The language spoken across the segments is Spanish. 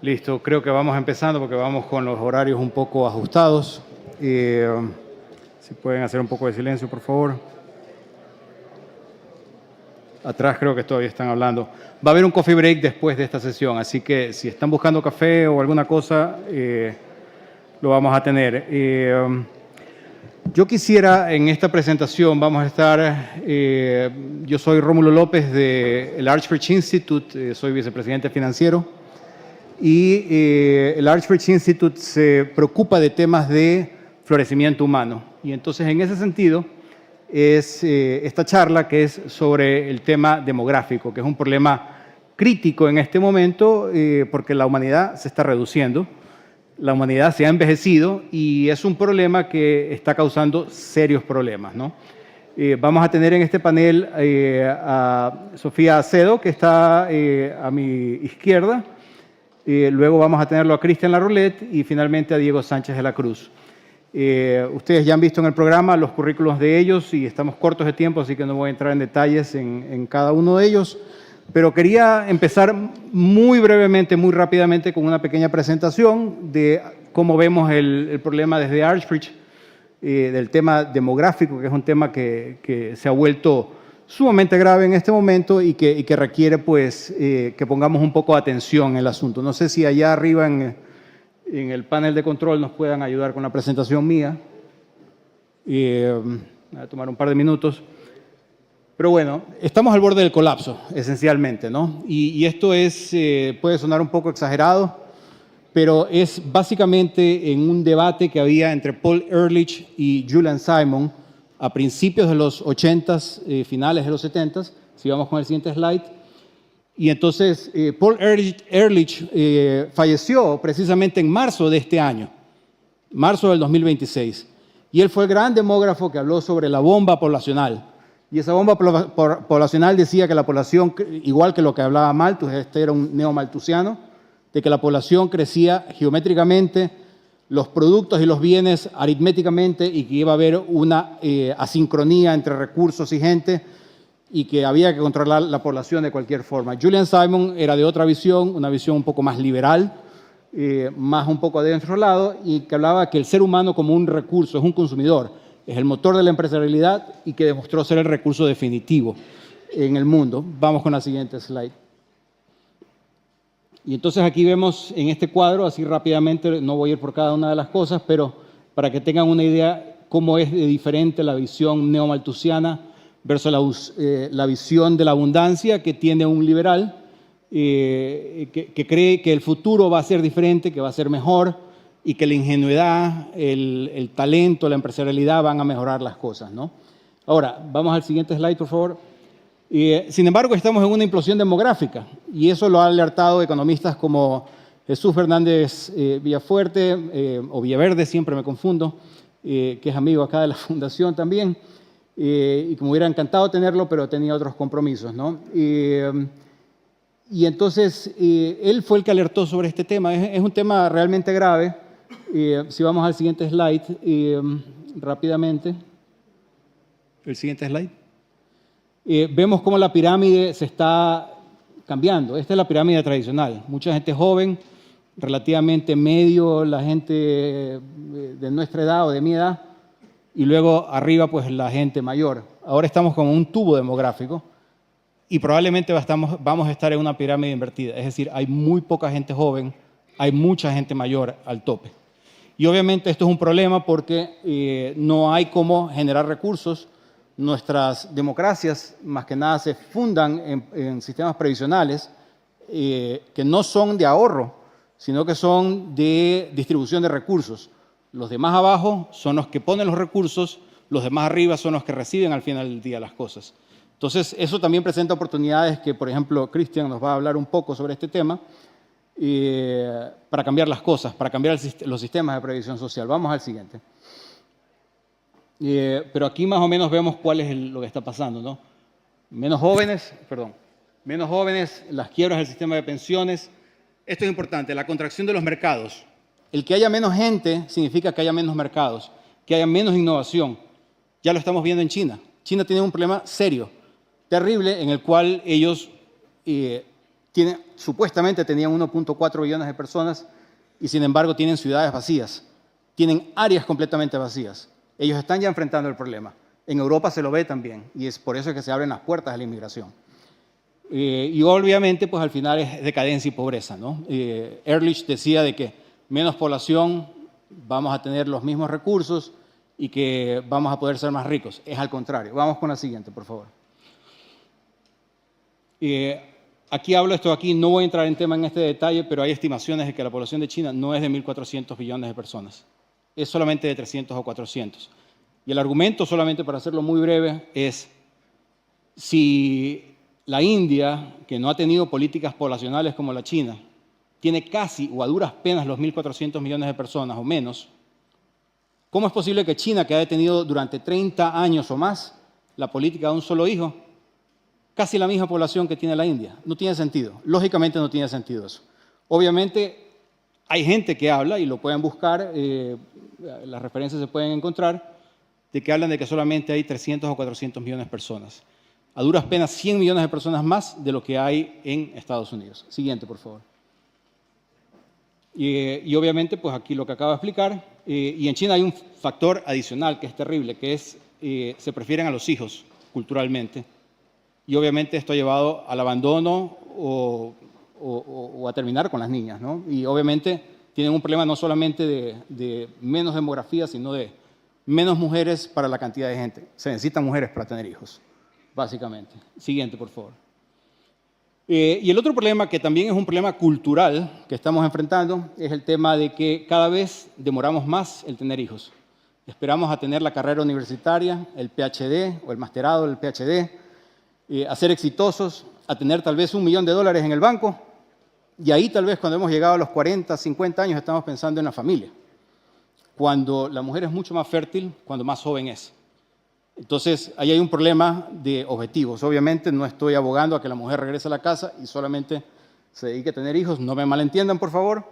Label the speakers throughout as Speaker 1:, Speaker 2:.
Speaker 1: Listo, creo que vamos empezando porque vamos con los horarios un poco ajustados. Si pueden hacer un poco de silencio, por favor. Atrás creo que todavía están hablando. Va a haber un coffee break después de esta sesión, así que si están buscando café o alguna cosa, lo vamos a tener. Yo quisiera, en esta presentación, vamos a estar, yo soy Rómulo López del Archbridge Institute, soy vicepresidente financiero, y el Archbridge Institute se preocupa de temas de florecimiento humano. Y entonces, en ese sentido, es esta charla que es sobre el tema demográfico, que es un problema crítico en este momento porque la humanidad se está reduciendo. La humanidad se ha envejecido y es un problema que está causando serios problemas, ¿no? Vamos a tener en este panel a Sofía Acedo, que está a mi izquierda. Luego vamos a tenerlo a Cristian Larroulet y finalmente a Diego Sánchez de la Cruz. Ustedes ya han visto en el programa los currículos de ellos y estamos cortos de tiempo, así que no voy a entrar en detalles en cada uno de ellos. Pero quería empezar muy brevemente, muy rápidamente, con una pequeña presentación de cómo vemos el problema desde Archbridge, del tema demográfico, que es un tema que se ha vuelto sumamente grave en este momento y que requiere pues, que pongamos un poco de atención en el asunto. No sé si allá arriba en el panel de control nos puedan ayudar con la presentación mía. Voy a tomar un par de minutos. Pero bueno, estamos al borde del colapso, esencialmente, ¿no? Y esto puede sonar un poco exagerado, pero es básicamente en un debate que había entre Paul Ehrlich y Julian Simon a principios de los 80s, finales de los 70s, si vamos con el siguiente slide. Y entonces Paul Ehrlich falleció precisamente en marzo de este año, marzo del 2026. Y él fue el gran demógrafo que habló sobre la bomba poblacional. Y esa bomba poblacional decía que la población, igual que lo que hablaba Malthus, este era un neomalthusiano, de que la población crecía geométricamente, los productos y los bienes aritméticamente, y que iba a haber una asincronía entre recursos y gente, y que había que controlar la población de cualquier forma. Julian Simon era de otra visión, una visión un poco más liberal, más un poco adentro al lado, y que hablaba que el ser humano como un recurso, es un consumidor, es el motor de la empresarialidad y que demostró ser el recurso definitivo en el mundo. Vamos con la siguiente slide. Y entonces aquí vemos en este cuadro, así rápidamente, no voy a ir por cada una de las cosas, pero para que tengan una idea cómo es de diferente la visión neomalthusiana versus la visión de la abundancia que tiene un liberal, que cree que el futuro va a ser diferente, que va a ser mejor, y que la ingenuidad, el talento, la empresarialidad van a mejorar las cosas, ¿no? Ahora, vamos al siguiente slide, por favor. Sin embargo, estamos en una implosión demográfica y eso lo han alertado economistas como Jesús Fernández Villafuerte o Villaverde, siempre me confundo, que es amigo acá de la fundación también, y que me hubiera encantado tenerlo, pero tenía otros compromisos, ¿no? Y entonces, él fue el que alertó sobre este tema. Es un tema realmente grave. Si vamos al siguiente slide, rápidamente. El siguiente slide. Vemos cómo la pirámide se está cambiando. Esta es la pirámide tradicional. Mucha gente joven, relativamente medio, la gente de nuestra edad o de mi edad, y luego arriba, pues, la gente mayor. Ahora estamos como un tubo demográfico y probablemente vamos a estar en una pirámide invertida. Es decir, hay muy poca gente joven, hay mucha gente mayor al tope. Y obviamente esto es un problema porque no hay cómo generar recursos. Nuestras democracias, más que nada, se fundan en sistemas previsionales que no son de ahorro, sino que son de distribución de recursos. Los de más abajo son los que ponen los recursos, los de más arriba son los que reciben al final del día las cosas. Entonces, eso también presenta oportunidades que, por ejemplo, Cristian nos va a hablar un poco sobre este tema, para cambiar las cosas, para cambiar los sistemas de previsión social. Vamos al siguiente. Pero aquí más o menos vemos cuál es lo que está pasando, ¿no? Menos jóvenes, las quiebras del sistema de pensiones. Esto es importante, la contracción de los mercados. El que haya menos gente significa que haya menos mercados, que haya menos innovación. Ya lo estamos viendo en China. China tiene un problema serio, terrible, en el cual ellos supuestamente tenían 1.4 billones de personas y sin embargo tienen ciudades vacías, tienen áreas completamente vacías. Ellos están ya enfrentando el problema. En Europa se lo ve también y es por eso que se abren las puertas a la inmigración. Y obviamente, pues al final es decadencia y pobreza, ¿no? Ehrlich decía de que menos población, vamos a tener los mismos recursos y que vamos a poder ser más ricos. Es al contrario. Vamos con la siguiente, por favor. Aquí hablo esto aquí, no voy a entrar en tema en este detalle, pero hay estimaciones de que la población de China no es de 1.400 billones de personas, es solamente de 300 o 400. Y el argumento, solamente para hacerlo muy breve, es si la India, que no ha tenido políticas poblacionales como la China, tiene casi o a duras penas los 1.400 millones de personas o menos, ¿cómo es posible que China, que ha tenido durante 30 años o más la política de un solo hijo, casi la misma población que tiene la India? No tiene sentido. Lógicamente no tiene sentido eso. Obviamente hay gente que habla, y lo pueden buscar, las referencias se pueden encontrar, de que hablan de que solamente hay 300 o 400 millones de personas. A duras penas 100 millones de personas más de lo que hay en Estados Unidos. Siguiente, por favor. Y obviamente, pues aquí lo que acabo de explicar. Y en China hay un factor adicional que es terrible, que es se prefieren a los hijos culturalmente. Y obviamente esto ha llevado al abandono o a terminar con las niñas, ¿no? Y obviamente tienen un problema no solamente de menos demografía, sino de menos mujeres para la cantidad de gente. Se necesitan mujeres para tener hijos, básicamente. Siguiente, por favor. Y el otro problema, que también es un problema cultural que estamos enfrentando, es el tema de que cada vez demoramos más el tener hijos. Esperamos a tener la carrera universitaria, el PhD o el masterado, el PhD, a ser exitosos, a tener tal vez $1 millón en el banco, y ahí tal vez cuando hemos llegado a los 40, 50 años estamos pensando en la familia. Cuando la mujer es mucho más fértil, cuando más joven es. Entonces, ahí hay un problema de objetivos. Obviamente, no estoy abogando a que la mujer regrese a la casa y solamente se dedique a tener hijos. No me malentiendan, por favor.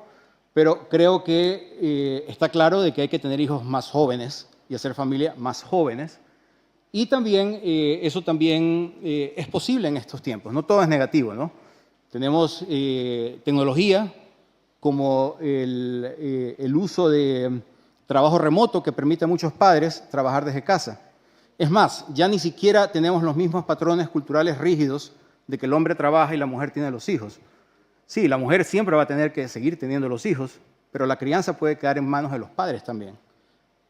Speaker 1: Pero creo que está claro de que hay que tener hijos más jóvenes y hacer familia más jóvenes. Y también, eso también es posible en estos tiempos. No todo es negativo, ¿no? Tenemos tecnología como el uso de trabajo remoto que permite a muchos padres trabajar desde casa. Es más, ya ni siquiera tenemos los mismos patrones culturales rígidos de que el hombre trabaja y la mujer tiene los hijos. Sí, la mujer siempre va a tener que seguir teniendo los hijos, pero la crianza puede quedar en manos de los padres también.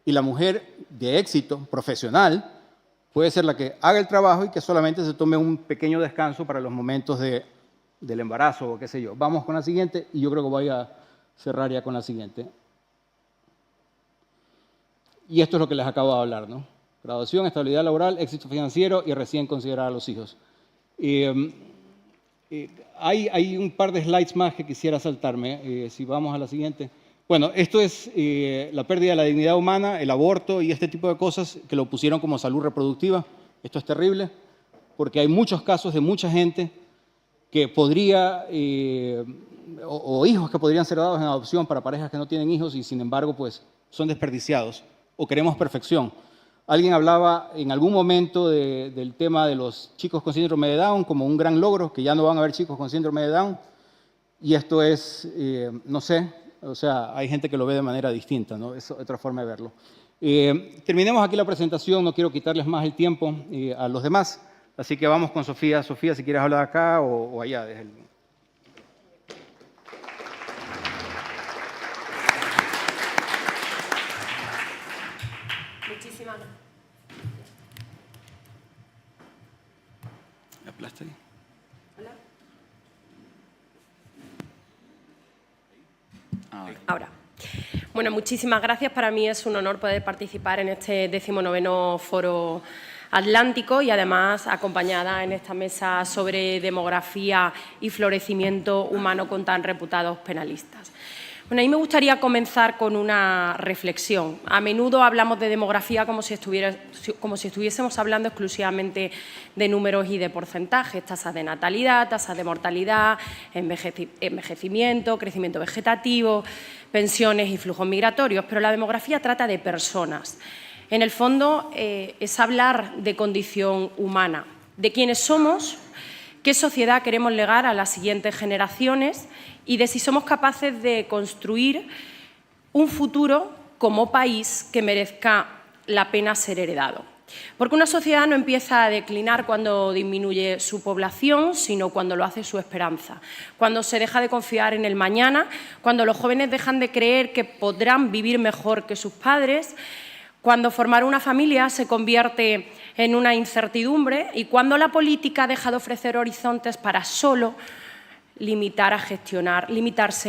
Speaker 1: Y la mujer de éxito profesional puede ser la que haga el trabajo y que solamente se tome un pequeño descanso para los momentos del embarazo o qué sé yo. Vamos con la siguiente y yo creo que voy a cerrar ya con la siguiente. Y esto es lo que les acabo de hablar, ¿no? Graduación, estabilidad laboral, éxito financiero y recién considerar a los hijos. Hay un par de slides más que quisiera saltarme, si vamos a la siguiente. Bueno, esto es la pérdida de la dignidad humana, el aborto y este tipo de cosas que lo pusieron como salud reproductiva. Esto es terrible porque hay muchos casos de mucha gente que podría, o hijos que podrían ser dados en adopción para parejas que no tienen hijos y sin embargo pues son desperdiciados o queremos perfección. Alguien hablaba en algún momento del tema de los chicos con síndrome de Down como un gran logro, que ya no van a haber chicos con síndrome de Down. Y esto es, no sé, o sea, hay gente que lo ve de manera distinta, ¿no? Es otra forma de verlo. Terminemos aquí la presentación, no quiero quitarles más el tiempo a los demás, así que vamos con Sofía. Sofía, si quieres hablar acá o allá. Desde el...
Speaker 2: Muchísimas gracias.
Speaker 1: ¿Aplasta ahí?
Speaker 2: Hola.
Speaker 1: Ahora.
Speaker 2: Bueno, muchísimas gracias. Para mí es un honor poder participar en este 19º Foro Atlántico y además acompañada en esta mesa sobre demografía y florecimiento humano con tan reputados penalistas. Bueno, a mí me gustaría comenzar con una reflexión. A menudo hablamos de demografía como si estuviésemos hablando exclusivamente de números y de porcentajes, tasas de natalidad, tasas de mortalidad, envejecimiento, crecimiento vegetativo, pensiones y flujos migratorios, pero la demografía trata de personas. En el fondo es hablar de condición humana, de quiénes somos, qué sociedad queremos legar a las siguientes generaciones y de si somos capaces de construir un futuro como país que merezca la pena ser heredado. Porque una sociedad no empieza a declinar cuando disminuye su población, sino cuando lo hace su esperanza, cuando se deja de confiar en el mañana, cuando los jóvenes dejan de creer que podrán vivir mejor que sus padres, cuando formar una familia se convierte en una incertidumbre y cuando la política deja de ofrecer horizontes para solo limitarse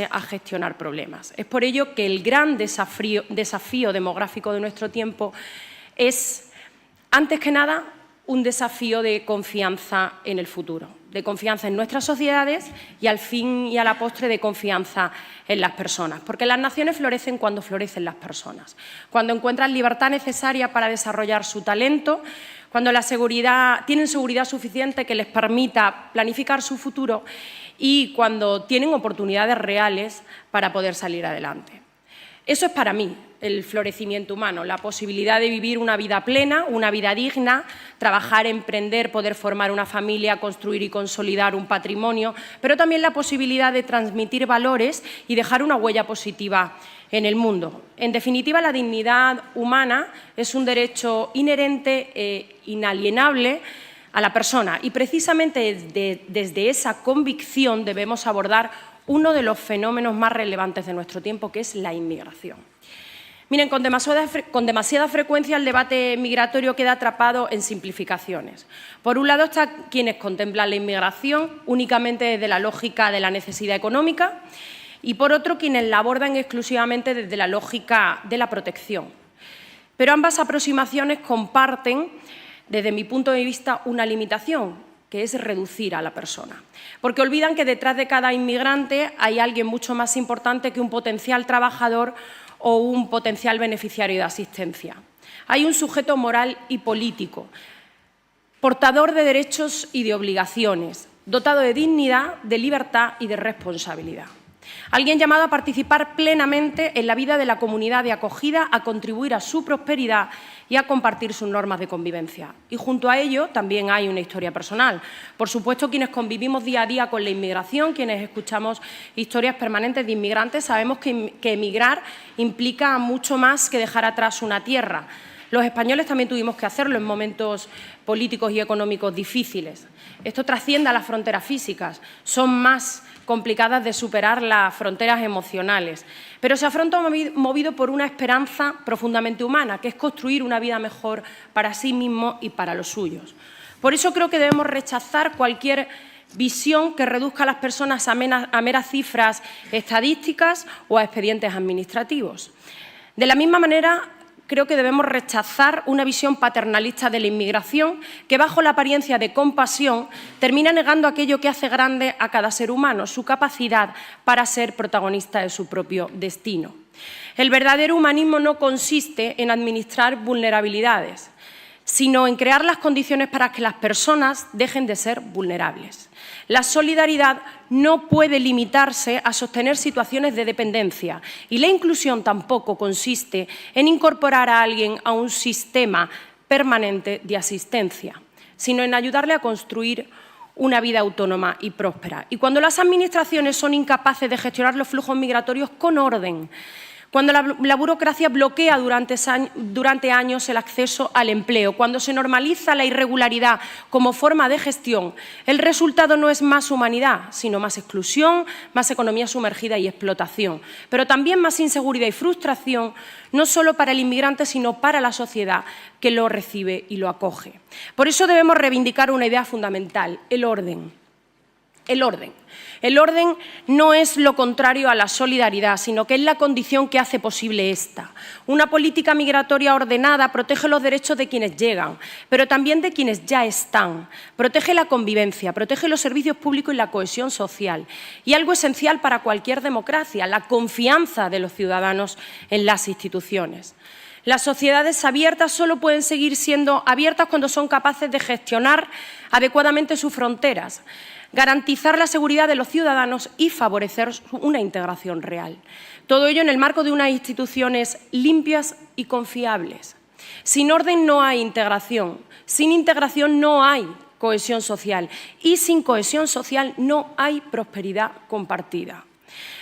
Speaker 2: a gestionar problemas. Es por ello que el gran desafío demográfico de nuestro tiempo es, antes que nada, un desafío de confianza en el futuro, de confianza en nuestras sociedades y, al fin y a la postre, de confianza en las personas. Porque las naciones florecen cuando florecen las personas, cuando encuentran libertad necesaria para desarrollar su talento, cuando tienen seguridad suficiente que les permita planificar su futuro y cuando tienen oportunidades reales para poder salir adelante. Eso es para mí el florecimiento humano, la posibilidad de vivir una vida plena, una vida digna, trabajar, emprender, poder formar una familia, construir y consolidar un patrimonio, pero también la posibilidad de transmitir valores y dejar una huella positiva en el mundo. En definitiva, la dignidad humana es un derecho inherente e inalienable a la persona y precisamente desde esa convicción debemos abordar uno de los fenómenos más relevantes de nuestro tiempo, que es la inmigración. Miren, con demasiada frecuencia el debate migratorio queda atrapado en simplificaciones. Por un lado están quienes contemplan la inmigración únicamente desde la lógica de la necesidad económica y por otro quienes la abordan exclusivamente desde la lógica de la protección. Pero ambas aproximaciones comparten, desde mi punto de vista, una limitación, que es reducir a la persona. Porque olvidan que detrás de cada inmigrante hay alguien mucho más importante que un potencial trabajador o un potencial beneficiario de asistencia. Hay un sujeto moral y político, portador de derechos y de obligaciones, dotado de dignidad, de libertad y de responsabilidad. Alguien llamado a participar plenamente en la vida de la comunidad de acogida, a contribuir a su prosperidad y a compartir sus normas de convivencia. Y junto a ello también hay una historia personal. Por supuesto, quienes convivimos día a día con la inmigración, quienes escuchamos historias permanentes de inmigrantes, sabemos que emigrar implica mucho más que dejar atrás una tierra. Los españoles también tuvimos que hacerlo en momentos políticos y económicos difíciles. Esto trasciende a las fronteras físicas, son más complicadas de superar las fronteras emocionales, pero se afronta movido por una esperanza profundamente humana, que es construir una vida mejor para sí mismo y para los suyos. Por eso creo que debemos rechazar cualquier visión que reduzca a las personas a meras cifras estadísticas o a expedientes administrativos. De la misma manera, creo que debemos rechazar una visión paternalista de la inmigración que, bajo la apariencia de compasión, termina negando aquello que hace grande a cada ser humano, su capacidad para ser protagonista de su propio destino. El verdadero humanismo no consiste en administrar vulnerabilidades, sino en crear las condiciones para que las personas dejen de ser vulnerables. La solidaridad no puede limitarse a sostener situaciones de dependencia y la inclusión tampoco consiste en incorporar a alguien a un sistema permanente de asistencia, sino en ayudarle a construir una vida autónoma y próspera. Y cuando las administraciones son incapaces de gestionar los flujos migratorios con orden, cuando la burocracia bloquea durante años el acceso al empleo, cuando se normaliza la irregularidad como forma de gestión, el resultado no es más humanidad, sino más exclusión, más economía sumergida y explotación, pero también más inseguridad y frustración, no solo para el inmigrante, sino para la sociedad que lo recibe y lo acoge. Por eso debemos reivindicar una idea fundamental: el orden. El orden. El orden no es lo contrario a la solidaridad, sino que es la condición que hace posible esta. Una política migratoria ordenada protege los derechos de quienes llegan, pero también de quienes ya están. Protege la convivencia, protege los servicios públicos y la cohesión social. Y algo esencial para cualquier democracia, la confianza de los ciudadanos en las instituciones. Las sociedades abiertas solo pueden seguir siendo abiertas cuando son capaces de gestionar adecuadamente sus fronteras, garantizar la seguridad de los ciudadanos y favorecer una integración real. Todo ello en el marco de unas instituciones limpias y confiables. Sin orden no hay integración, sin integración no hay cohesión social. Y sin cohesión social no hay prosperidad compartida.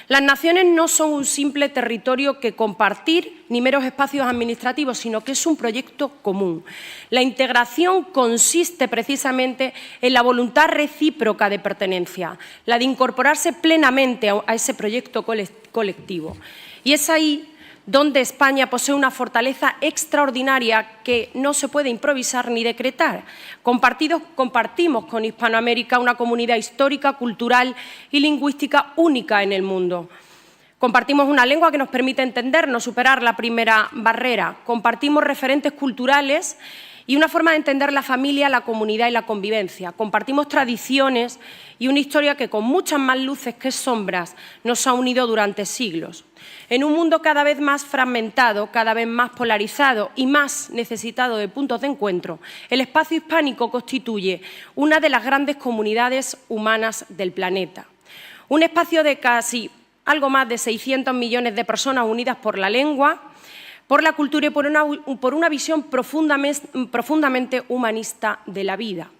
Speaker 2: Las naciones no son un simple territorio que compartir ni meros espacios administrativos, sino que es un proyecto común. La integración consiste precisamente en la voluntad recíproca de pertenencia, la de incorporarse plenamente a ese proyecto colectivo. Y es ahí donde España posee una fortaleza extraordinaria que no se puede improvisar ni decretar. Compartimos con Hispanoamérica una comunidad histórica, cultural y lingüística única en el mundo. Compartimos una lengua que nos permite entendernos, superar la primera barrera. Compartimos referentes culturales y una forma de entender la familia, la comunidad y la convivencia. Compartimos tradiciones y una historia que con muchas más luces que sombras nos ha unido durante siglos. En un mundo cada vez más fragmentado, cada vez más polarizado y más necesitado de puntos de encuentro, el espacio hispánico constituye una de las grandes comunidades humanas del planeta. Un espacio de casi algo más de 600 millones de personas unidas por la lengua, por la cultura y por una visión profundamente humanista de la vida.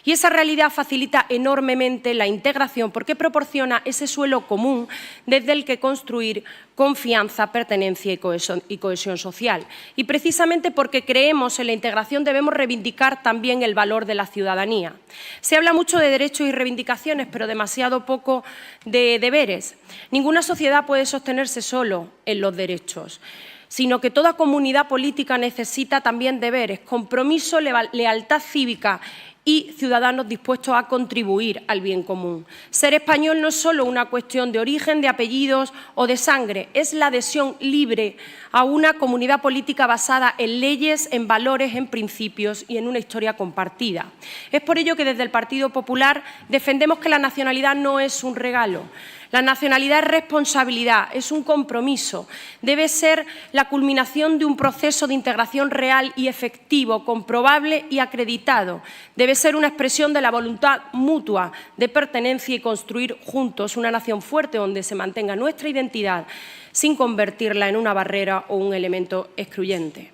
Speaker 2: Y esa realidad facilita enormemente la integración porque proporciona ese suelo común desde el que construir confianza, pertenencia y cohesión social. Y precisamente porque creemos en la integración debemos reivindicar también el valor de la ciudadanía. Se habla mucho de derechos y reivindicaciones, pero demasiado poco de deberes. Ninguna sociedad puede sostenerse solo en los derechos, sino que toda comunidad política necesita también deberes, compromiso, lealtad cívica y ciudadanos dispuestos a contribuir al bien común. Ser español no es solo una cuestión de origen, de apellidos o de sangre, es la adhesión libre a una comunidad política basada en leyes, en valores, en principios y en una historia compartida. Es por ello que desde el Partido Popular defendemos que la nacionalidad no es un regalo. La nacionalidad es responsabilidad, es un compromiso, debe ser la culminación de un proceso de integración real y efectivo, comprobable y acreditado. Debe ser una expresión de la voluntad mutua de pertenencia y construir juntos una nación fuerte donde se mantenga nuestra identidad sin convertirla en una barrera o un elemento excluyente.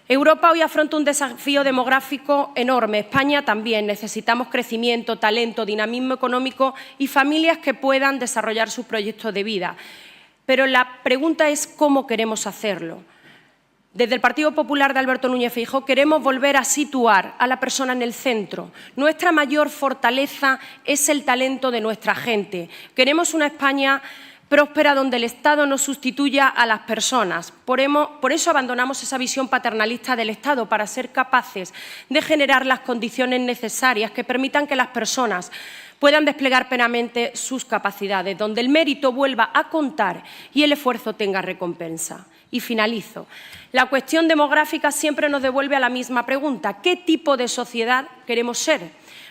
Speaker 2: Europa hoy afronta un desafío demográfico enorme. España también. Necesitamos crecimiento, talento, dinamismo económico y familias que puedan desarrollar sus proyectos de vida. Pero la pregunta es cómo queremos hacerlo. Desde el Partido Popular de Alberto Núñez Feijóo queremos volver a situar a la persona en el centro. Nuestra mayor fortaleza es el talento de nuestra gente. Queremos una España próspera donde el Estado no sustituya a las personas. Por eso abandonamos esa visión paternalista del Estado para ser capaces de generar las condiciones necesarias que permitan que las personas puedan desplegar plenamente sus capacidades, donde el mérito vuelva a contar y el esfuerzo tenga recompensa. Y finalizo. La cuestión demográfica siempre nos devuelve a la misma pregunta. ¿Qué tipo de sociedad queremos ser?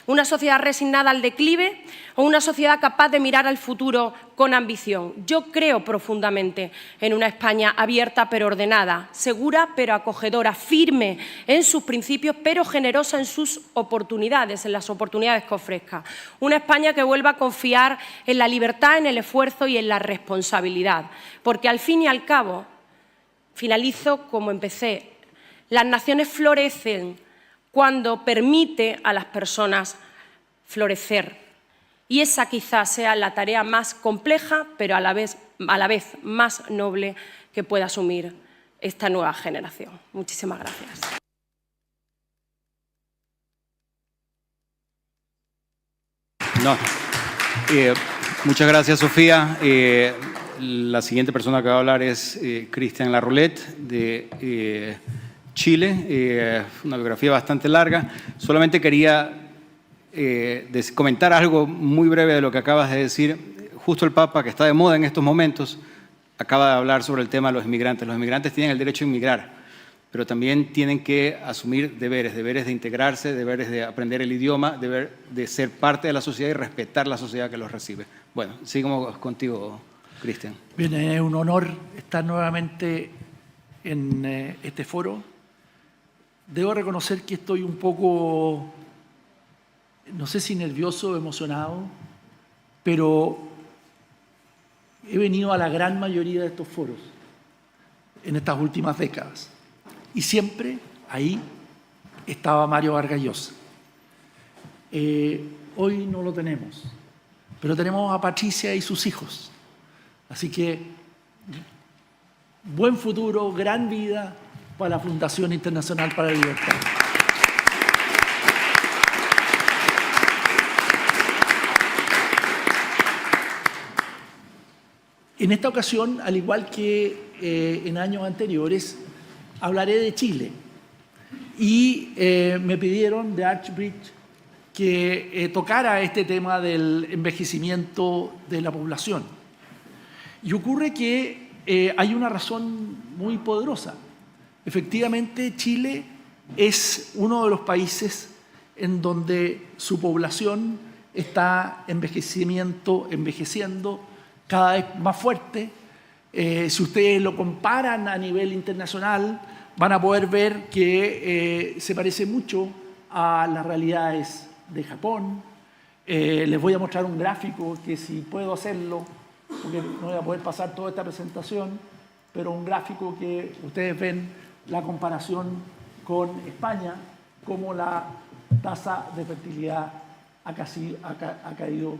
Speaker 2: ¿Una sociedad resignada al declive o una sociedad capaz de mirar al futuro con ambición? Yo creo profundamente en una España abierta pero ordenada, segura pero acogedora, firme en sus principios pero generosa en sus oportunidades, en las oportunidades que ofrezca. Una España que vuelva a confiar en la libertad, en el esfuerzo y en la responsabilidad. Porque al fin y al cabo, finalizo como empecé, las naciones florecen cuando permite a las personas florecer. Y esa quizás sea la tarea más compleja, pero a la vez más noble que pueda asumir esta nueva generación. Muchísimas gracias.
Speaker 1: Muchas gracias, Sofía. La siguiente persona que va a hablar es Cristian Larroulet, de Chile, una biografía bastante larga. Solamente quería comentar algo muy breve de lo que acabas de decir. Justo el Papa, que está de moda en estos momentos, acaba de hablar sobre el tema de los inmigrantes. Los inmigrantes tienen el derecho a inmigrar, pero también tienen que asumir deberes de integrarse, deberes de aprender el idioma, deber de ser parte de la sociedad y respetar la sociedad que los recibe. Bueno, sigamos contigo, Cristian.
Speaker 3: Bien, es un honor estar nuevamente en este foro. Debo reconocer que estoy un poco, no sé si nervioso o emocionado, pero he venido a la gran mayoría de estos foros en estas últimas décadas. Y siempre ahí estaba Mario Vargas Llosa. Hoy no lo tenemos, pero tenemos a Patricia y sus hijos. Así que buen futuro, gran vida para la Fundación Internacional para la Libertad. En esta ocasión, al igual que en años anteriores, hablaré de Chile. Y me pidieron de Archbridge que tocara este tema del envejecimiento de la población. Y ocurre que hay una razón muy poderosa. Efectivamente, Chile es uno de los países en donde su población está envejeciendo cada vez más fuerte. Si ustedes lo comparan a nivel internacional, van a poder ver que se parece mucho a las realidades de Japón. Les voy a mostrar un gráfico que, si puedo hacerlo, porque no voy a poder pasar toda esta presentación, pero un gráfico que ustedes ven la comparación con España, cómo la tasa de fertilidad ha caído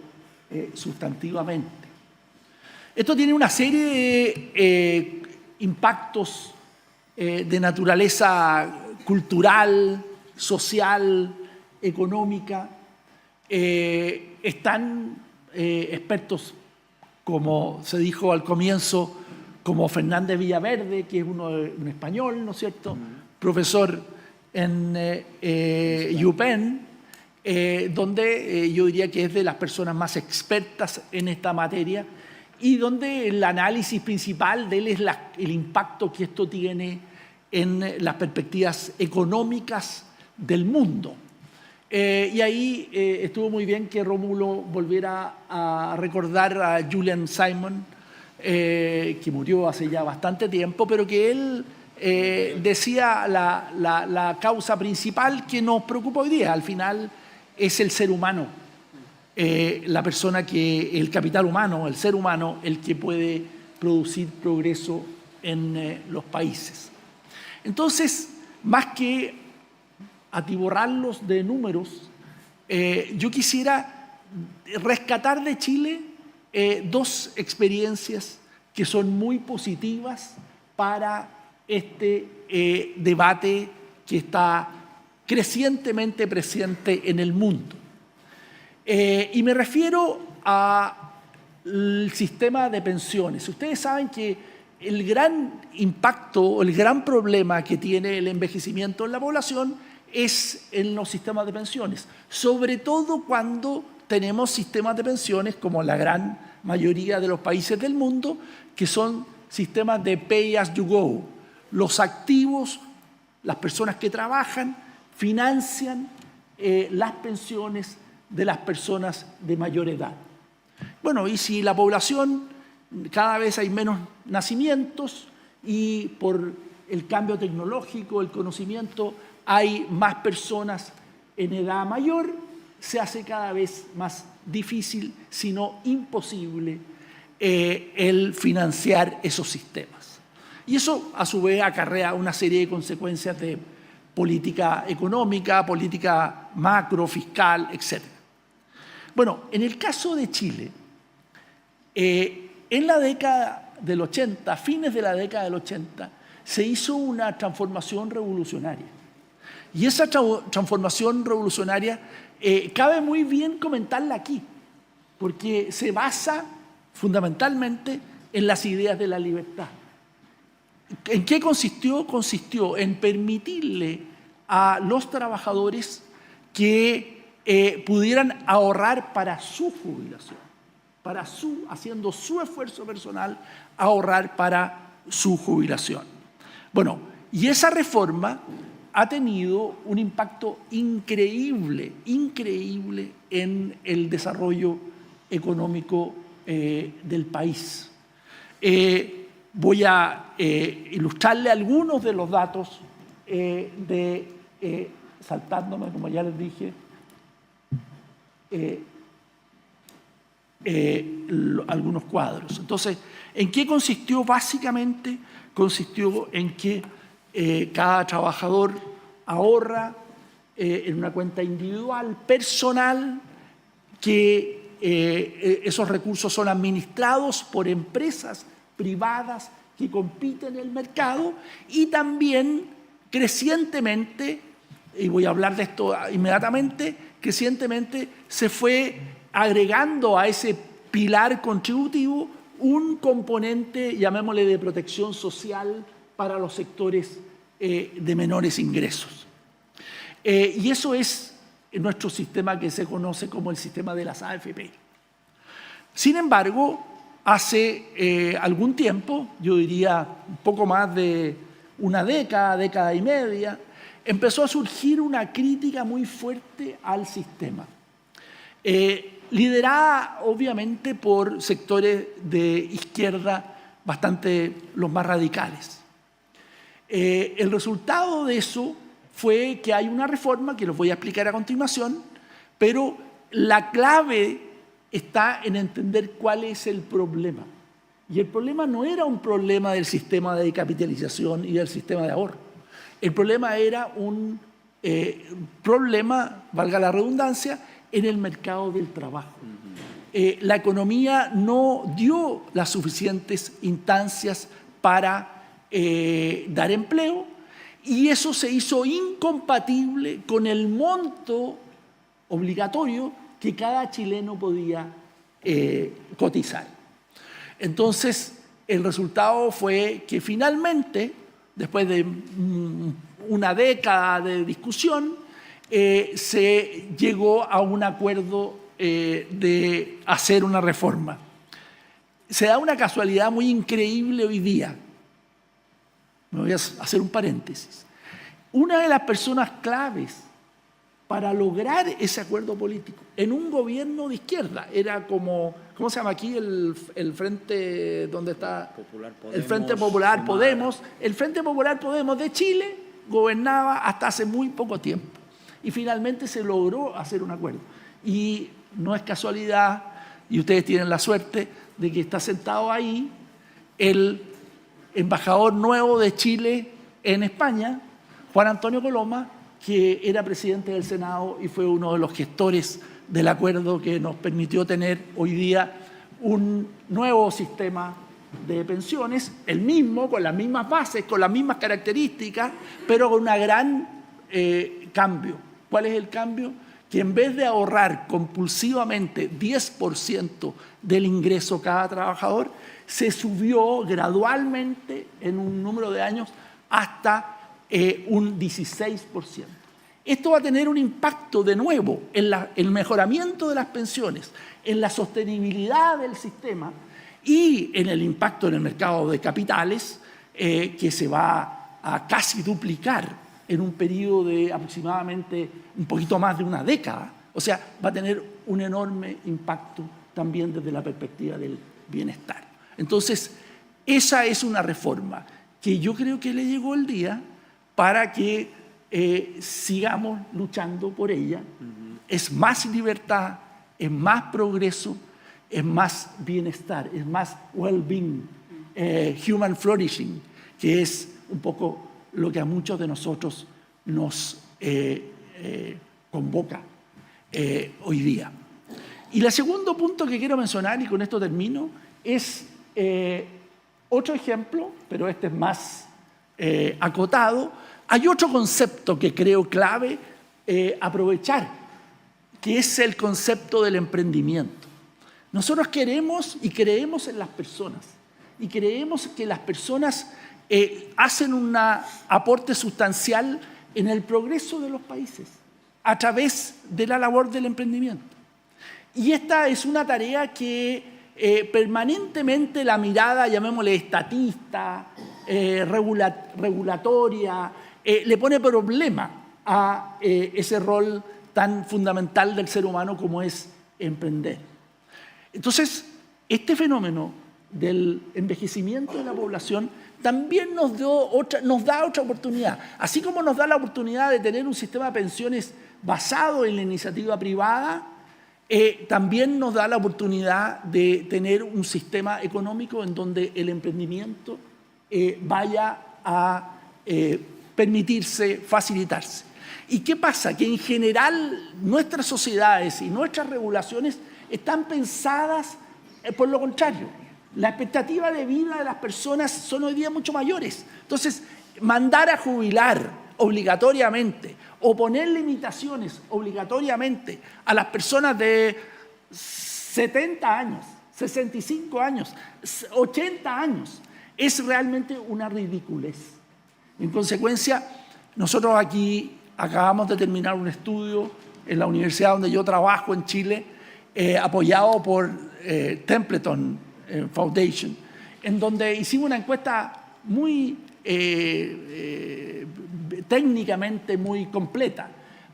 Speaker 3: sustantivamente. Esto tiene una serie de impactos de naturaleza cultural, social, económica. Están expertos, como se dijo al comienzo, como Fernández Villaverde, que es un español, ¿no es cierto?, profesor en UPenn, donde yo diría que es de las personas más expertas en esta materia, y donde el análisis principal de él es el impacto que esto tiene en las perspectivas económicas del mundo. Y ahí estuvo muy bien que Rómulo volviera a recordar a Julian Simon, que murió hace ya bastante tiempo, pero que él decía la causa principal que nos preocupa hoy día, al final, es el ser humano. La persona el capital humano, el ser humano, el que puede producir progreso en los países. Entonces, más que atiborrarlos de números, yo quisiera rescatar de Chile dos experiencias que son muy positivas para este debate que está crecientemente presente en el mundo. Y me refiero al sistema de pensiones. Ustedes saben que el gran impacto, el gran problema que tiene el envejecimiento en la población es en los sistemas de pensiones, sobre todo cuando tenemos sistemas de pensiones, como la gran mayoría de los países del mundo, que son sistemas de pay as you go. Los activos, las personas que trabajan, financian las pensiones de las personas de mayor edad. Bueno, y si la población, cada vez hay menos nacimientos y por el cambio tecnológico, el conocimiento, hay más personas en edad mayor, se hace cada vez más difícil, si no imposible, el financiar esos sistemas. Y eso, a su vez, acarrea una serie de consecuencias de política económica, política macro, fiscal, etc. Bueno, en el caso de Chile, en la década del 80, fines de la década del 80, se hizo una transformación revolucionaria. Y esa transformación revolucionaria cabe muy bien comentarla aquí, porque se basa fundamentalmente en las ideas de la libertad. ¿En qué consistió? Consistió en permitirle a los trabajadores que pudieran ahorrar para su jubilación, haciendo su esfuerzo personal, ahorrar para su jubilación. Bueno, y esa reforma ha tenido un impacto increíble en el desarrollo económico del país. Voy a ilustrarle algunos de los datos saltándome, como ya les dije, algunos cuadros. Entonces, ¿en qué consistió? Básicamente consistió en que cada trabajador ahorra en una cuenta individual, personal, que esos recursos son administrados por empresas privadas que compiten en el mercado, y también crecientemente, y voy a hablar de esto inmediatamente, crecientemente se fue agregando a ese pilar contributivo un componente, llamémosle, de protección social para los sectores de menores ingresos. Y eso es nuestro sistema que se conoce como el sistema de las AFP. Sin embargo, hace algún tiempo, yo diría un poco más de una década, década y media, empezó a surgir una crítica muy fuerte al sistema, liderada obviamente por sectores de izquierda bastante los más radicales. El resultado de eso fue que hay una reforma que los voy a explicar a continuación, pero la clave está en entender cuál es el problema. Y el problema no era un problema del sistema de capitalización y del sistema de ahorro. El problema era un problema, valga la redundancia, en el mercado del trabajo. La economía no dio las suficientes instancias para dar empleo, y eso se hizo incompatible con el monto obligatorio que cada chileno podía cotizar. Entonces, el resultado fue que finalmente, después de una década de discusión, se llegó a un acuerdo de hacer una reforma. Se da una casualidad muy increíble hoy día. Me voy a hacer un paréntesis. Una de las personas claves para lograr ese acuerdo político en un gobierno de izquierda era como, ¿cómo se llama aquí? El Frente, ¿dónde está?
Speaker 1: Popular Podemos,
Speaker 3: el Frente Popular Podemos. El Frente Popular Podemos de Chile gobernaba hasta hace muy poco tiempo. Y finalmente se logró hacer un acuerdo. Y no es casualidad, y ustedes tienen la suerte de que está sentado ahí el embajador nuevo de Chile en España, Juan Antonio Coloma, que era presidente del Senado y fue uno de los gestores del acuerdo que nos permitió tener hoy día un nuevo sistema de pensiones, el mismo, con las mismas bases, con las mismas características, pero con un gran cambio. ¿Cuál es el cambio? Que en vez de ahorrar compulsivamente 10% del ingreso cada trabajador, se subió gradualmente en un número de años hasta un 16%. Esto va a tener un impacto de nuevo en el mejoramiento de las pensiones, en la sostenibilidad del sistema y en el impacto en el mercado de capitales, que se va a casi duplicar en un periodo de aproximadamente un poquito más de una década. O sea, va a tener un enorme impacto también desde la perspectiva del bienestar. Entonces, esa es una reforma que yo creo que le llegó el día para que sigamos luchando por ella. Es más libertad, es más progreso, es más bienestar, es más well-being, human flourishing, que es un poco lo que a muchos de nosotros nos convoca hoy día. Y el segundo punto que quiero mencionar, y con esto termino, es otro ejemplo, pero este es más acotado. Hay otro concepto que creo clave aprovechar, que es el concepto del emprendimiento. Nosotros queremos y creemos en las personas, y creemos que las personas hacen un aporte sustancial en el progreso de los países a través de la labor del emprendimiento. Y esta es una tarea que permanentemente la mirada, llamémosle estatista, regulatoria, le pone problema a ese rol tan fundamental del ser humano como es emprender. Entonces, este fenómeno del envejecimiento de la población también nos da otra oportunidad. Así como nos da la oportunidad de tener un sistema de pensiones basado en la iniciativa privada, también nos da la oportunidad de tener un sistema económico en donde el emprendimiento vaya a permitirse, facilitarse. ¿Y qué pasa? Que en general nuestras sociedades y nuestras regulaciones están pensadas por lo contrario. La expectativa de vida de las personas son hoy día mucho mayores. Entonces, mandar a jubilar obligatoriamente o poner limitaciones obligatoriamente a las personas de 70 años, 65 años, 80 años, es realmente una ridiculez. En consecuencia, nosotros aquí acabamos de terminar un estudio en la universidad donde yo trabajo en Chile, apoyado por Templeton Foundation, en donde hicimos una encuesta muy técnicamente muy completa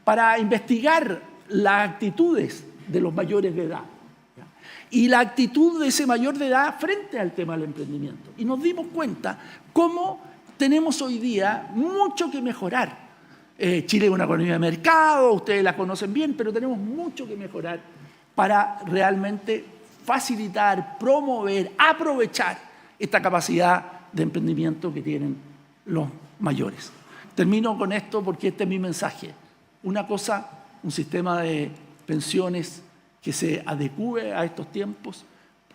Speaker 3: para investigar las actitudes de los mayores de edad y la actitud de ese mayor de edad frente al tema del emprendimiento. Y nos dimos cuenta cómo tenemos hoy día mucho que mejorar. Chile es una economía de mercado, ustedes la conocen bien, pero tenemos mucho que mejorar para realmente facilitar, promover, aprovechar esta capacidad de emprendimiento que tienen los mayores. Termino con esto porque este es mi mensaje. Una cosa, un sistema de pensiones que se adecue a estos tiempos,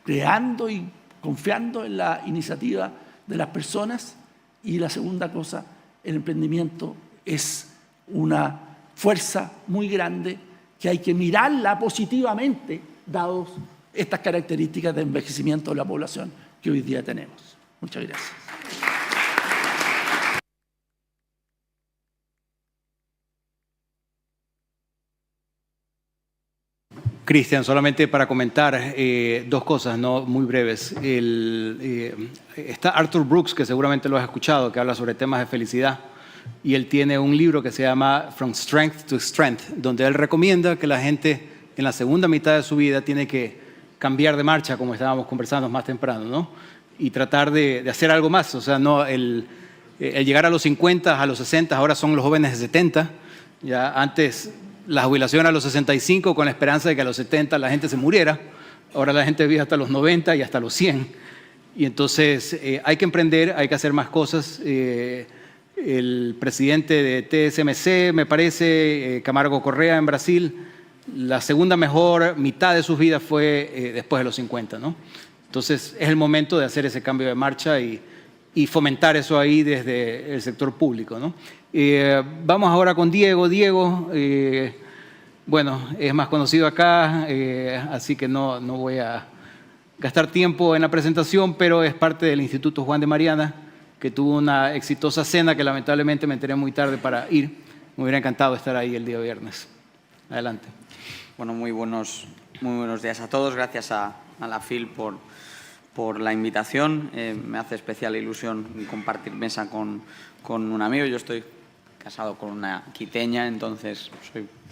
Speaker 3: creando y confiando en la iniciativa de las personas. Y la segunda cosa, el emprendimiento es una fuerza muy grande que hay que mirarla positivamente, dados estas características de envejecimiento de la población que hoy día tenemos. Muchas gracias.
Speaker 1: Cristian, solamente para comentar dos cosas, ¿no? Muy breves. Está Arthur Brooks, que seguramente lo has escuchado, que habla sobre temas de felicidad, y él tiene un libro que se llama From Strength to Strength, donde él recomienda que la gente en la segunda mitad de su vida tiene que cambiar de marcha, como estábamos conversando más temprano, ¿no? Y tratar de hacer algo más. O sea, no el llegar a los 50, a los 60, ahora son los jóvenes de 70. Ya antes la jubilación a los 65 con la esperanza de que a los 70 la gente se muriera. Ahora la gente vive hasta los 90 y hasta los 100. Y entonces hay que emprender, hay que hacer más cosas. El presidente de TSMC, me parece, Camargo Correa en Brasil, la segunda mejor mitad de sus vidas fue después de los 50, ¿no? Entonces es el momento de hacer ese cambio de marcha y fomentar eso ahí desde el sector público, ¿no? Vamos ahora con Diego. Diego, bueno, es más conocido acá, así que no voy a gastar tiempo en la presentación, pero es parte del Instituto Juan de Mariana, que tuvo una exitosa cena que lamentablemente me enteré muy tarde para ir. Me hubiera encantado estar ahí el día viernes. Adelante.
Speaker 4: Bueno, muy buenos días a todos. Gracias a la FIL por la invitación. Me hace especial ilusión compartir mesa con un amigo. Yo estoy casado con una quiteña, entonces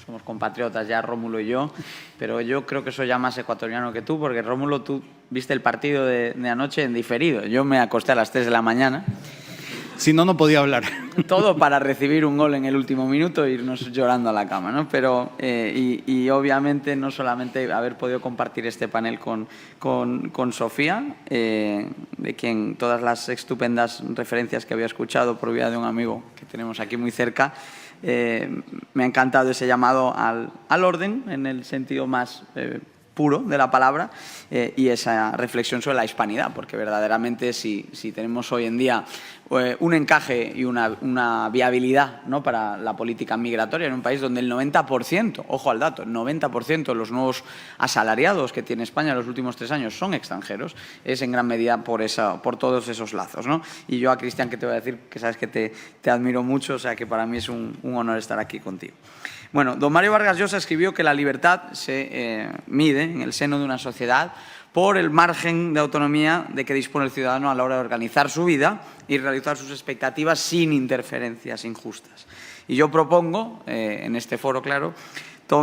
Speaker 4: somos compatriotas ya, Rómulo y yo, pero yo creo que soy ya más ecuatoriano que tú, porque Rómulo, tú viste el partido de anoche en diferido. Yo me acosté a las 3 de la mañana.
Speaker 1: Si no, no podía hablar.
Speaker 4: Todo para recibir un gol en el último minuto e irnos llorando a la cama, ¿no? Pero, y obviamente no solamente haber podido compartir este panel con Sofía, de quien todas las estupendas referencias que había escuchado por vía de un amigo que tenemos aquí muy cerca, me ha encantado ese llamado al orden en el sentido más puro de la palabra, y esa reflexión sobre la hispanidad, porque verdaderamente si tenemos hoy en día un encaje y una viabilidad, ¿no?, para la política migratoria en un país donde el 90%, ojo al dato, el 90% de los nuevos asalariados que tiene España en los últimos 3 años son extranjeros, es en gran medida por todos esos lazos, ¿no? Y yo a Cristian, que te voy a decir, que sabes que te admiro mucho, o sea que para mí es un honor estar aquí contigo. Bueno, don Mario Vargas Llosa escribió que la libertad se mide en el seno de una sociedad por el margen de autonomía de que dispone el ciudadano a la hora de organizar su vida y realizar sus expectativas sin interferencias injustas. Y yo propongo, en este foro, claro,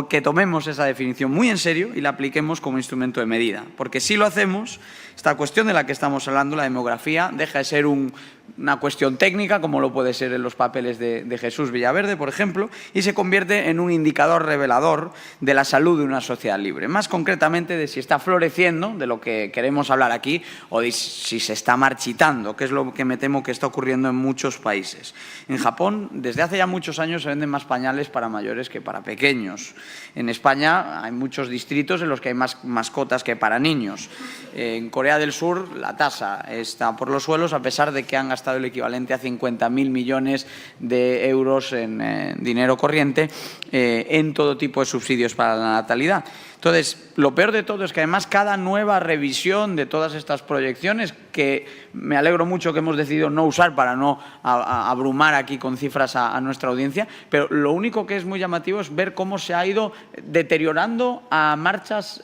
Speaker 4: que tomemos esa definición muy en serio y la apliquemos como instrumento de medida. Porque si lo hacemos, esta cuestión de la que estamos hablando, la demografía, deja de ser una cuestión técnica, como lo puede ser en los papeles de Jesús Villaverde, por ejemplo, y se convierte en un indicador revelador de la salud de una sociedad libre. Más concretamente, de si está floreciendo, de lo que queremos hablar aquí, o de si se está marchitando, que es lo que me temo que está ocurriendo en muchos países. En Japón, desde hace ya muchos años, se venden más pañales para mayores que para pequeños. En España hay muchos distritos en los que hay más mascotas que para niños. En Corea del Sur la tasa está por los suelos, a pesar de que han gastado el equivalente a 50.000 millones de euros en dinero corriente en todo tipo de subsidios para la natalidad. Entonces, lo peor de todo es que además cada nueva revisión de todas estas proyecciones, que me alegro mucho que hemos decidido no usar para no abrumar aquí con cifras a nuestra audiencia, pero lo único que es muy llamativo es ver cómo se ha ido deteriorando a marchas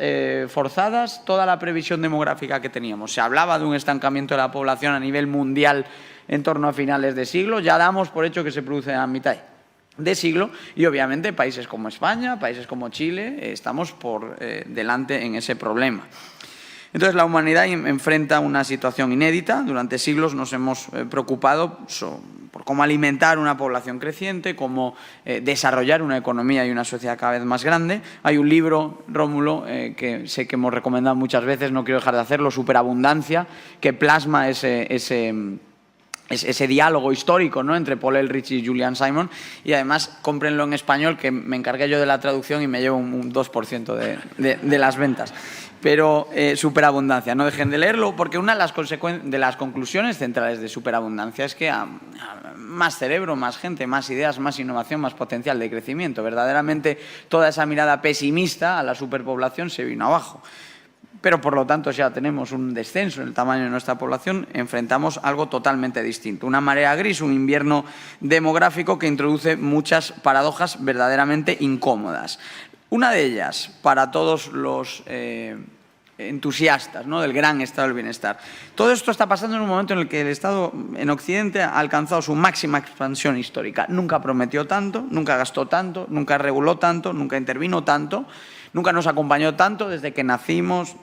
Speaker 4: forzadas toda la previsión demográfica que teníamos. Se hablaba de un estancamiento de la población a nivel mundial en torno a finales de siglo, ya damos por hecho que se produce a mitad de siglo y obviamente países como España, países como Chile, estamos por delante en ese problema. Entonces la humanidad enfrenta una situación inédita. Durante siglos nos hemos preocupado por cómo alimentar una población creciente, cómo desarrollar una economía y una sociedad cada vez más grande. Hay un libro, Rómulo, que sé que hemos recomendado muchas veces, no quiero dejar de hacerlo, Superabundancia, que plasma ese diálogo histórico, ¿no?, entre Paul Ehrlich y Julian Simon, y además cómprenlo en español, que me encargué yo de la traducción y me llevo un 2% de las ventas. Pero Superabundancia, no dejen de leerlo, porque una de las conclusiones centrales de Superabundancia es que a más cerebro, más gente, más ideas, más innovación, más potencial de crecimiento. Verdaderamente toda esa mirada pesimista a la superpoblación se vino abajo. Pero, por lo tanto, ya tenemos un descenso en el tamaño de nuestra población, enfrentamos algo totalmente distinto. Una marea gris, un invierno demográfico que introduce muchas paradojas verdaderamente incómodas. Una de ellas, para todos los entusiastas, ¿no?, del gran estado del bienestar. Todo esto está pasando en un momento en el que el Estado en Occidente ha alcanzado su máxima expansión histórica. Nunca prometió tanto, nunca gastó tanto, nunca reguló tanto, nunca intervino tanto. Nunca nos acompañó tanto desde que nacimos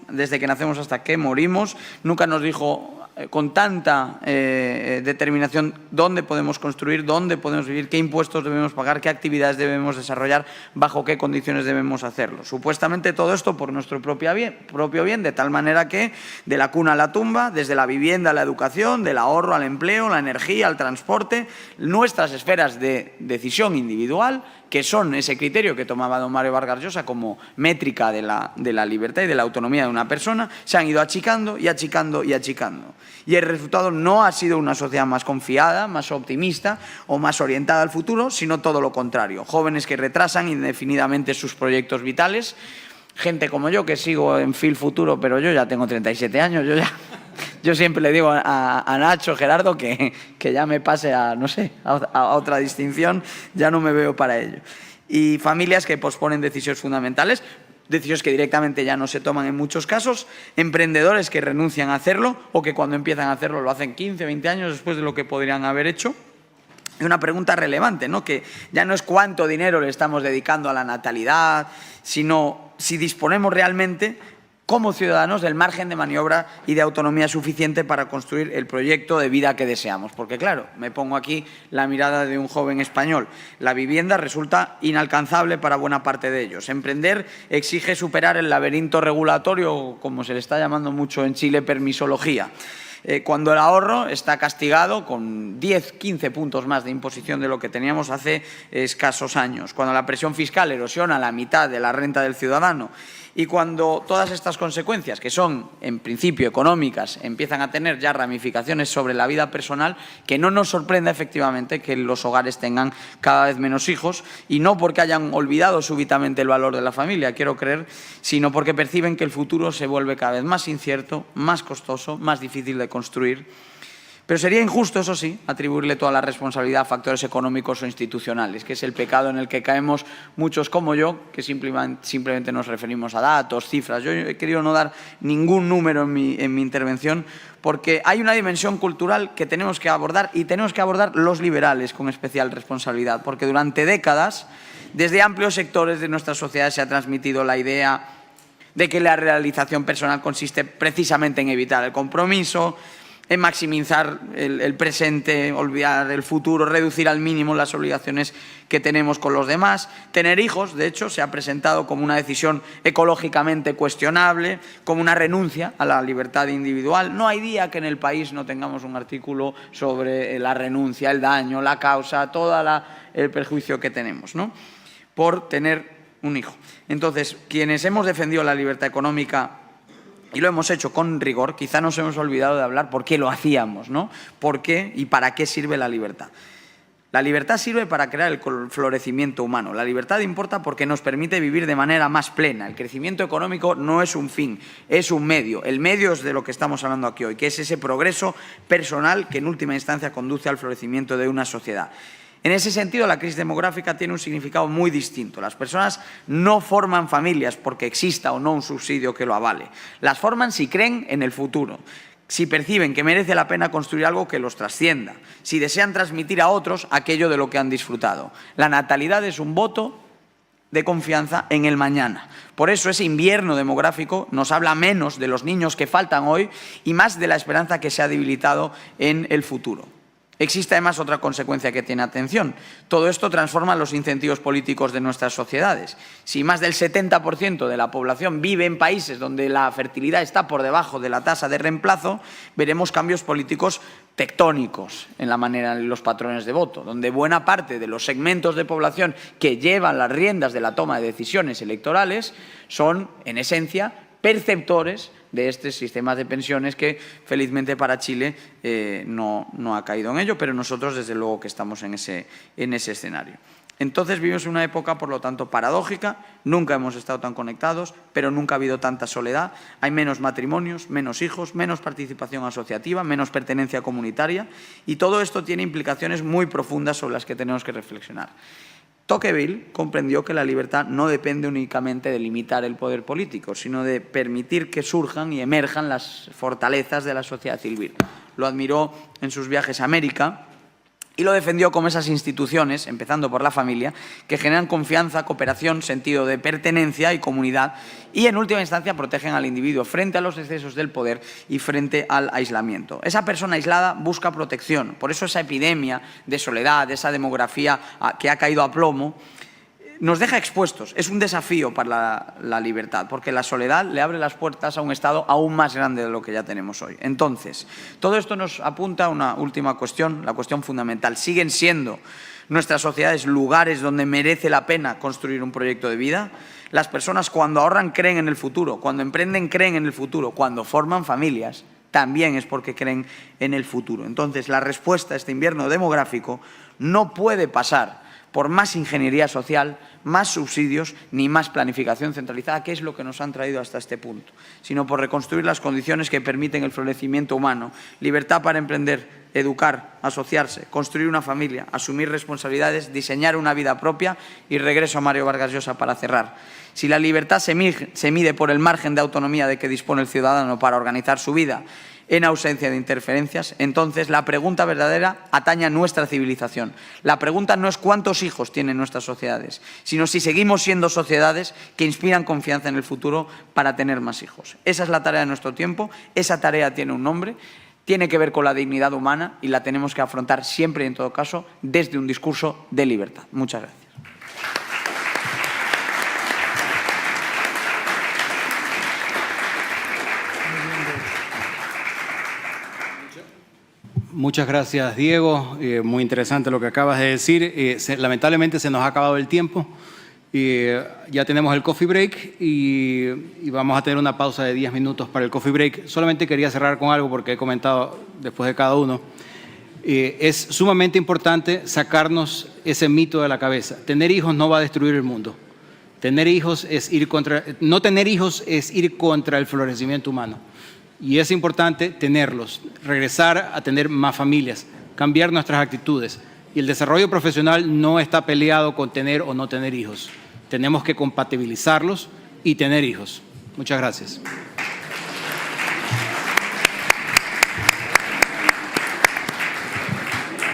Speaker 4: hasta que morimos. Nunca nos dijo con tanta determinación dónde podemos construir, dónde podemos vivir, qué impuestos debemos pagar, qué actividades debemos desarrollar, bajo qué condiciones debemos hacerlo. Supuestamente todo esto por nuestro propio bien, de tal manera que de la cuna a la tumba, desde la vivienda a la educación, del ahorro al empleo, la energía al transporte, nuestras esferas de decisión individual, que son ese criterio que tomaba don Mario Vargas Llosa como métrica de la libertad y de la autonomía de una persona, se han ido achicando y achicando y achicando. Y el resultado no ha sido una sociedad más confiada, más optimista o más orientada al futuro, sino todo lo contrario. Jóvenes que retrasan indefinidamente sus proyectos vitales, gente como yo que sigo en Fil Futuro, pero yo ya tengo 37 años, yo siempre le digo a Nacho, Gerardo, que ya me pase a otra distinción, ya no me veo para ello. Y familias que posponen decisiones fundamentales, decisiones que directamente ya no se toman en muchos casos, emprendedores que renuncian a hacerlo o que cuando empiezan a hacerlo lo hacen 15, 20 años después de lo que podrían haber hecho. Y una pregunta relevante, ¿no?, que ya no es cuánto dinero le estamos dedicando a la natalidad, sino si disponemos realmente como ciudadanos del margen de maniobra y de autonomía suficiente para construir el proyecto de vida que deseamos. Porque claro, me pongo aquí la mirada de un joven español. La vivienda resulta inalcanzable para buena parte de ellos. Emprender exige superar el laberinto regulatorio, como se le está llamando mucho en Chile, permisología. Cuando el ahorro está castigado con 10, 15 puntos más de imposición de lo que teníamos hace escasos años. Cuando la presión fiscal erosiona la mitad de la renta del ciudadano. Y cuando todas estas consecuencias, que son en principio económicas, empiezan a tener ya ramificaciones sobre la vida personal, que no nos sorprenda efectivamente que los hogares tengan cada vez menos hijos, y no porque hayan olvidado súbitamente el valor de la familia, quiero creer, sino porque perciben que el futuro se vuelve cada vez más incierto, más costoso, más difícil de construir. Pero sería injusto, eso sí, atribuirle toda la responsabilidad a factores económicos o institucionales, que es el pecado en el que caemos muchos como yo, que simplemente nos referimos a datos, cifras. Yo he querido no dar ningún número en mi intervención, porque hay una dimensión cultural que tenemos que abordar, y tenemos que abordar los liberales con especial responsabilidad, porque durante décadas Desde amplios sectores de nuestra sociedad se ha transmitido la idea de que la realización personal consiste precisamente en evitar el compromiso, en maximizar el presente, olvidar el futuro, reducir al mínimo las obligaciones que tenemos con los demás. Tener hijos, de hecho, se ha presentado como una decisión ecológicamente cuestionable, como una renuncia a la libertad individual. No hay día que en el país no tengamos un artículo sobre la renuncia, el daño, la causa, todo el perjuicio que tenemos, ¿no?, por tener un hijo. Entonces, quienes hemos defendido la libertad económica y lo hemos hecho con rigor, quizá nos hemos olvidado de hablar por qué lo hacíamos, ¿no? ¿Por qué y para qué sirve la libertad? La libertad sirve para crear el florecimiento humano. La libertad importa porque nos permite vivir de manera más plena. El crecimiento económico no es un fin, es un medio. El medio es de lo que estamos hablando aquí hoy, que es ese progreso personal que en última instancia conduce al florecimiento de una sociedad. En ese sentido, la crisis demográfica tiene un significado muy distinto. Las personas no forman familias porque exista o no un subsidio que lo avale. Las forman si creen en el futuro, si perciben que merece la pena construir algo que los trascienda, si desean transmitir a otros aquello de lo que han disfrutado. La natalidad es un voto de confianza en el mañana. Por eso ese invierno demográfico nos habla menos de los niños que faltan hoy y más de la esperanza que se ha debilitado en el futuro. Existe además otra consecuencia que tiene atención. Todo esto transforma los incentivos políticos de nuestras sociedades. Si más del 70% de la población vive en países donde la fertilidad está por debajo de la tasa de reemplazo, veremos cambios políticos tectónicos en la manera, en los patrones de voto, donde buena parte de los segmentos de población que llevan las riendas de la toma de decisiones electorales son, en esencia, perceptores de estos sistemas de pensiones que, felizmente para Chile, no ha caído en ello, pero nosotros, desde luego, que estamos en ese escenario. Entonces, vivimos en una época, por lo tanto, paradójica. Nunca hemos estado tan conectados, pero nunca ha habido tanta soledad. Hay menos matrimonios, menos hijos, menos participación asociativa, menos pertenencia comunitaria, y todo esto tiene implicaciones muy profundas sobre las que tenemos que reflexionar. Tocqueville comprendió que la libertad no depende únicamente de limitar el poder político, sino de permitir que surjan y emerjan las fortalezas de la sociedad civil. Lo admiró en sus viajes a América y lo defendió como esas instituciones, empezando por la familia, que generan confianza, cooperación, sentido de pertenencia y comunidad y, en última instancia, protegen al individuo frente a los excesos del poder y frente al aislamiento. Esa persona aislada busca protección. Por eso esa epidemia de soledad, esa demografía que ha caído a plomo, nos deja expuestos. Es un desafío para la libertad, porque la soledad le abre las puertas a un Estado aún más grande de lo que ya tenemos hoy. Entonces, todo esto nos apunta a una última cuestión, la cuestión fundamental. ¿Siguen siendo nuestras sociedades lugares donde merece la pena construir un proyecto de vida? Las personas, cuando ahorran, creen en el futuro, cuando emprenden, creen en el futuro, cuando forman familias, también es porque creen en el futuro. Entonces, la respuesta a este invierno demográfico no puede pasar por más ingeniería social, más subsidios, ni más planificación centralizada, que es lo que nos han traído hasta este punto, sino por reconstruir las condiciones que permiten el florecimiento humano, libertad para emprender, educar, asociarse, construir una familia, asumir responsabilidades, diseñar una vida propia y regreso a Mario Vargas Llosa para cerrar. Si la libertad se mide por el margen de autonomía de que dispone el ciudadano para organizar su vida, en ausencia de interferencias, entonces la pregunta verdadera atañe a nuestra civilización. La pregunta no es cuántos hijos tienen nuestras sociedades, sino si seguimos siendo sociedades que inspiran confianza en el futuro para tener más hijos. Esa es la tarea de nuestro tiempo, esa tarea tiene un nombre, tiene que ver con la dignidad humana y la tenemos que afrontar siempre y en todo caso desde un discurso de libertad. Muchas gracias.
Speaker 1: Muchas gracias, Diego. Muy interesante lo que acabas de decir. Lamentablemente se nos ha acabado el tiempo. Ya tenemos el coffee break y vamos a tener una pausa de 10 minutos para el coffee break. Solamente quería cerrar con algo porque he comentado después de cada uno. Es sumamente importante sacarnos ese mito de la cabeza. Tener hijos no va a destruir el mundo. Tener hijos es no tener hijos es ir contra el florecimiento humano. Y es importante tenerlos, regresar a tener más familias, cambiar nuestras actitudes. Y el desarrollo profesional no está peleado con tener o no tener hijos. Tenemos que compatibilizarlos y tener hijos. Muchas gracias.